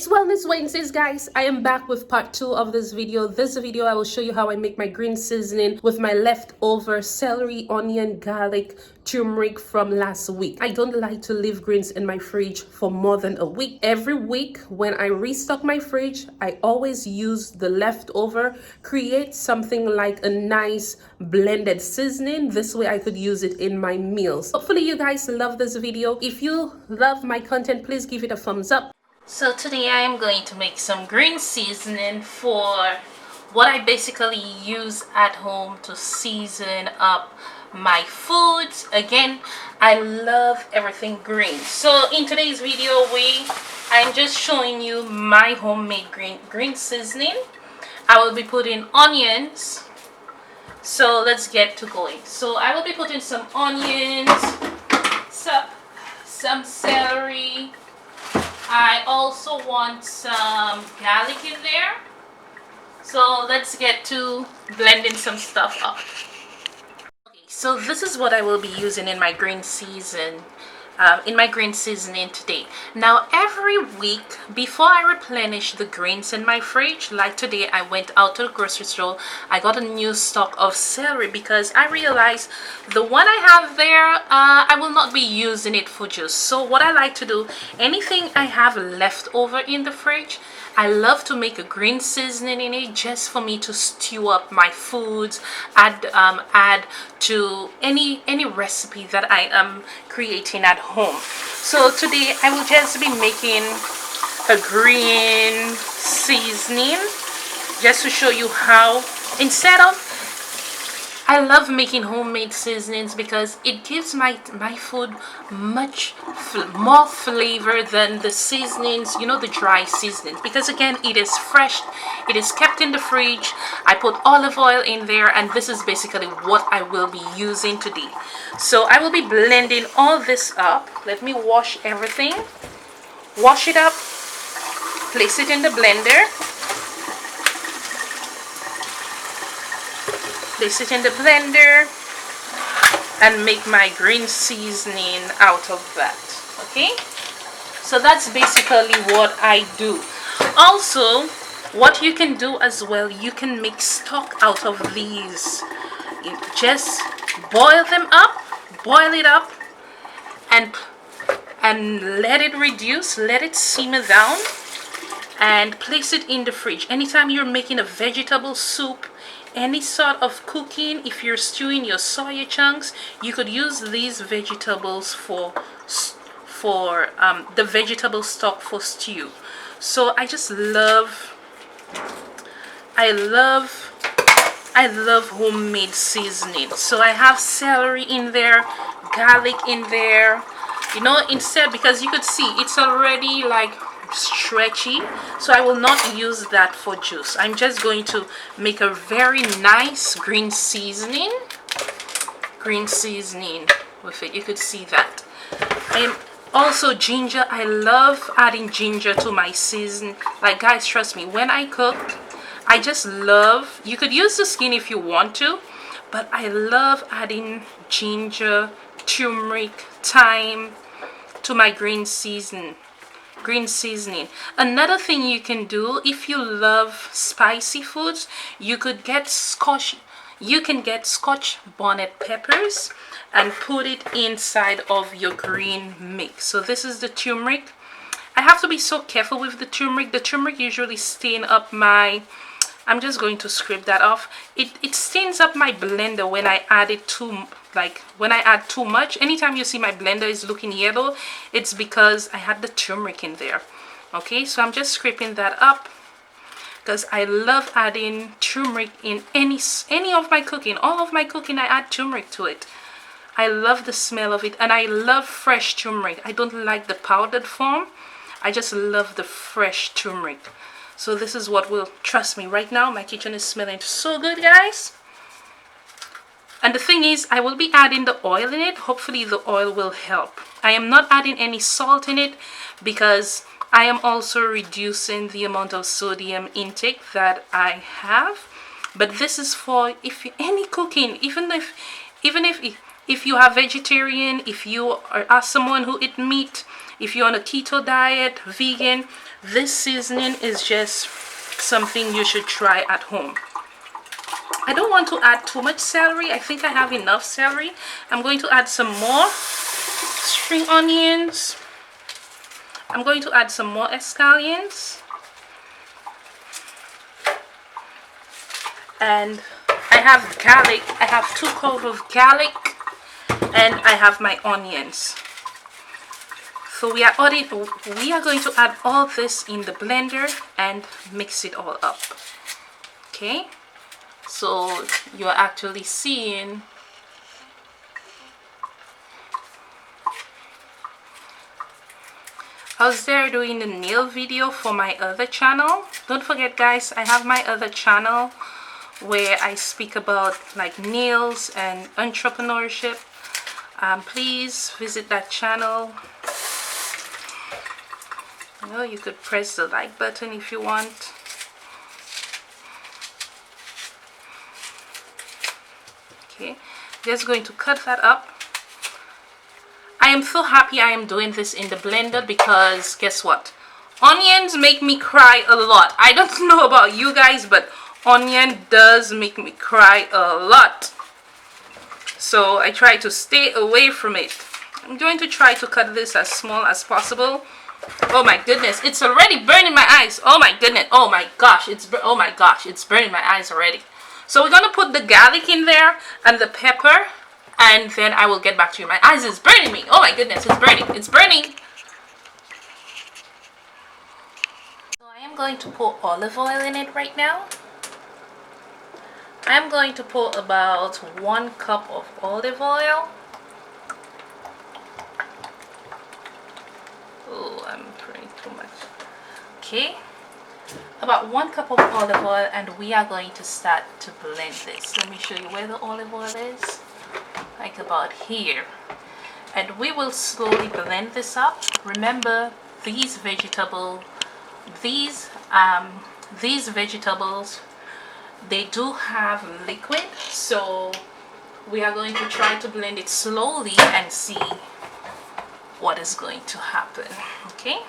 It's Wellness Wednesdays, guys. I am back with part 2 of this video. This video I will show you how I make my green seasoning with my leftover celery, onion, garlic, turmeric from last week. I don't like to leave greens in my fridge for more than a week. Every week when I restock my fridge, I always use the leftover, create something like a nice blended seasoning. This way I could use it in my meals. Hopefully you guys love this video. If you love my content, please give it a thumbs up. So today I am going to make some green seasoning for what I basically use at home to season up my foods. Again, I love everything green. So in today's video, I'm just showing you my homemade green seasoning. I will be putting onions. So let's get to going. So I will be putting some onions, some celery. I also want some garlic in there. So let's get to blending some stuff up. Okay, so this is what I will be using in my green seasoning today. Now every week before I replenish the greens in my fridge, like today I went out to the grocery store, I got a new stock of celery because I realized the one I have there, I will not be using it for juice. So what I like to do, anything I have left over in the fridge, I love to make a green seasoning in it just for me to stew up my foods, add to any recipe that I am creating at home. So today I will just be making a green seasoning just to show you how, I love making homemade seasonings because it gives my food much more flavor than the seasonings, you know, the dry seasonings, because again it is fresh, it is kept in the fridge. I put olive oil in there, and this is basically what I will be using today. So I will be blending all this up. Let me wash everything, wash it up, place it in the blender. Place it in the blender and make my green seasoning out of that. Okay, so that's basically what I do. Also, what you can do as well, you can make stock out of these. You just boil them up, boil it up, and let it reduce, let it simmer down, and place it in the fridge. Anytime you're making a vegetable soup, any sort of cooking, if you're stewing your soya chunks, you could use these vegetables for the vegetable stock for stew. So I just love, I love homemade seasoning. So I have celery in there, garlic in there, you know, instead, because you could see it's already like stretchy, so I will not use that for juice. I'm just going to make a very nice green seasoning with it. You could see that. I am also ginger. I love adding ginger to my season. Like, guys, trust me, when I cook, I just love, you could use the skin if you want to, but I love adding ginger, turmeric, thyme to my green seasoning. Another thing you can do, if you love spicy foods, you could get Scotch bonnet peppers and put it inside of your green mix. So this is the turmeric. I have to be so careful with the turmeric. The turmeric usually stain up my, I'm just going to scrape that off. It stains up my blender when I add it when I add too much. Anytime you see my blender is looking yellow, it's because I had the turmeric in there. Okay, so I'm just scraping that up because I love adding turmeric in any of my cooking. All of my cooking, I add turmeric to it. I love the smell of it, and I love fresh turmeric. I don't like the powdered form. I just love the fresh turmeric. So this is what will, trust me, right now my kitchen is smelling so good, guys. And the thing is, I will be adding the oil in it. Hopefully the oil will help. I am not adding any salt in it because I am also reducing the amount of sodium intake that I have. But this is for any cooking, even if you are vegetarian, if you are someone who eat meat, if you're on a keto diet, vegan, This seasoning is just something you should try at home. I don't want to add too much celery. I think I have enough celery. I'm going to add some more string onions. I'm going to add some more scallions. And I have garlic. I have 2 cloves of garlic. And I have my onions. So we are going to add all this in the blender and mix it all up. Okay? So you are actually seeing I was there doing the nail video for my other channel. Don't forget guys, I have my other channel where I speak about like nails and entrepreneurship. Please visit that channel. You know, you could press the like button if you want. Okay, just going to cut that up. I am so happy I am doing this in the blender because guess what? Onions make me cry a lot. I don't know about you guys, but onion does make me cry a lot. So I try to stay away from it. I'm going to try to cut this as small as possible. Oh my goodness, it's already burning my eyes. Oh my goodness. Oh my gosh, it's burning my eyes already. So we're going to put the garlic in there and the pepper, and then I will get back to you. My eyes is burning me. Oh my goodness, it's burning. It's burning. So I am going to pour olive oil in it right now. I'm going to pour about 1 cup of olive oil. Oh, I'm putting too much. Okay. About 1 cup of olive oil, and we are going to start to blend this. Let me show you where the olive oil is. Like about here. And we will slowly blend this up. Remember, these vegetables, they do have liquid, so we are going to try to blend it slowly and see what is going to happen. Okay.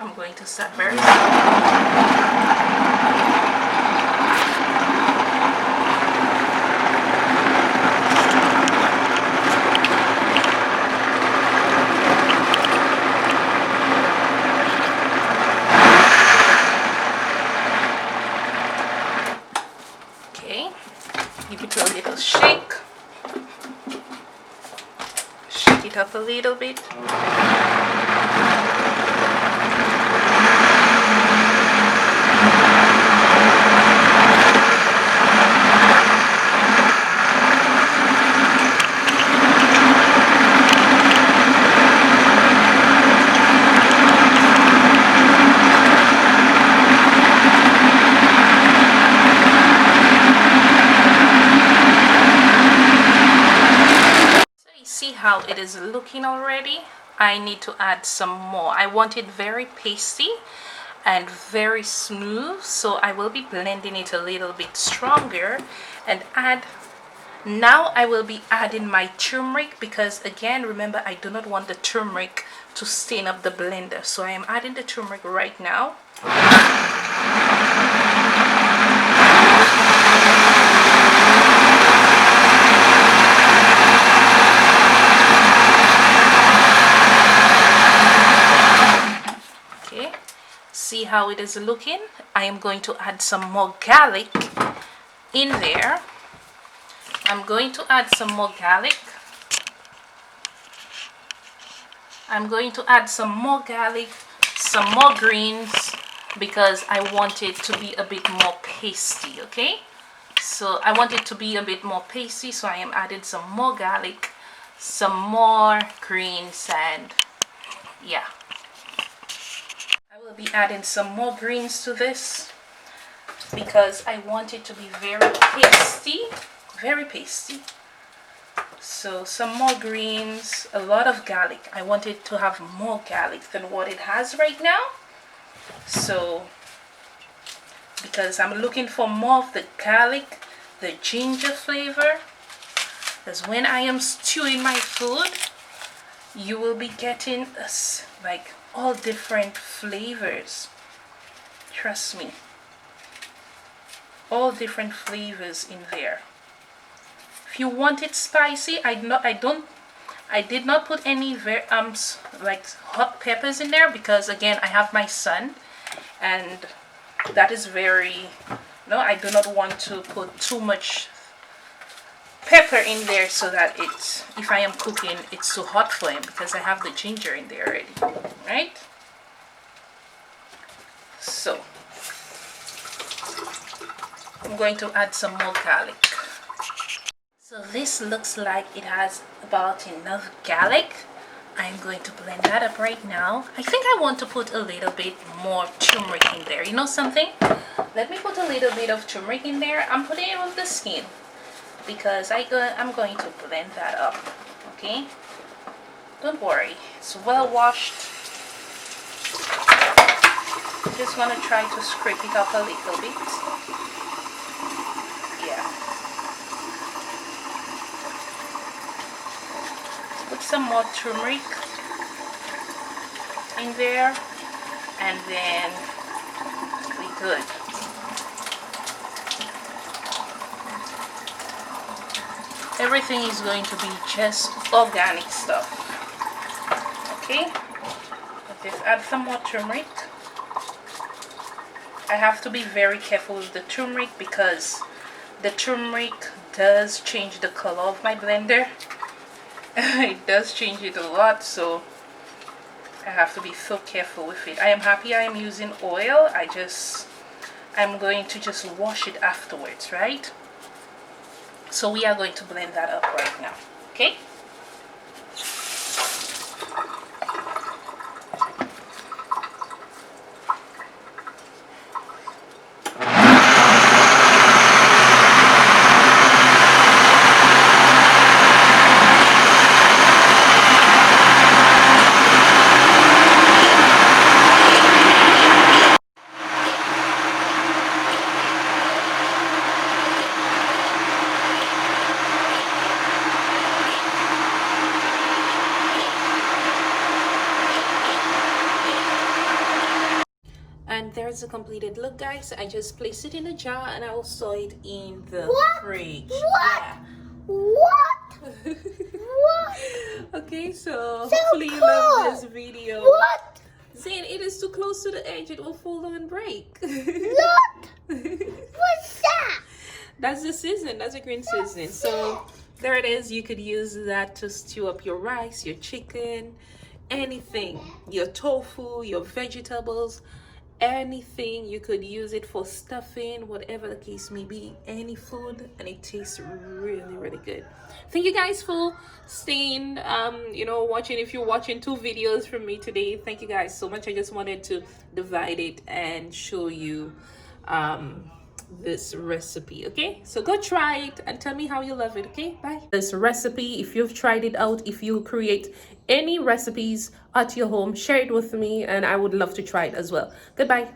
I'm going to start very okay. Give it a little shake. Shake it up a little bit. How it is looking already. I need to add some more. I want it very pasty and very smooth, so I will be blending it a little bit stronger and now I will be adding my turmeric, because again, remember, I do not want the turmeric to stain up the blender, so I am adding the turmeric right now. See how it is looking. I am going to add some more garlic in there. I'm going to add some more garlic. I'm going to add some more garlic, some more greens, because I want it to be a bit more pasty. Okay, so I want it to be a bit more pasty, so I am adding some more garlic, some more greens, and yeah, will be adding some more greens to this because I want it to be very pasty. So some more greens, a lot of garlic. I want it to have more garlic than what it has right now. So because I'm looking for more of the garlic, the ginger flavor, because when I am stewing my food, you will be getting like all different flavors. Trust me, all different flavors in there. If you want it spicy, I did not put any like hot peppers in there because again I have my son, and that is very, no, I do not want to put too much pepper in there so that it's, if I am cooking, it's too hot for him because I have the ginger in there already, right? So I'm going to add some more garlic. So this looks like it has about enough garlic. I'm going to blend that up right now. I think I want to put a little bit more turmeric in there. You know something? Let me put a little bit of turmeric in there. I'm putting it with the skin because I'm going to blend that up. Okay? Don't worry. It's well washed. Just want to try to scrape it up a little bit. Yeah. Put some more turmeric in there, and then we're good. Everything is going to be just organic stuff. Okay, just add some more turmeric. I have to be very careful with the turmeric because the turmeric does change the color of my blender. It does change it a lot, so I have to be so careful with it. I am happy I am using oil. I'm going to just wash it afterwards, right? So we are going to blend that up right now, okay? And there's a completed look, guys. I just placed it in a jar and I will store it in the fridge. What? Yeah. What? What? Okay, so So hopefully you cool. love this video. What? Zane, it is too close to the edge. It will fall down and break. Look! What's that? That's the season. That's a green season. So there it is. You could use that to stew up your rice, your chicken, anything, your tofu, your vegetables, anything. You could use it for stuffing, whatever the case may be, any food, and it tastes really, really good. Thank you guys for staying, watching. If you're watching 2 videos from me today, thank you guys so much. I just wanted to divide it and show you this recipe. Okay, so go try it and tell me how you love it. Okay, bye. This recipe, if you've tried it out, if you create any recipes at your home, share it with me and I would love to try it as well. Goodbye.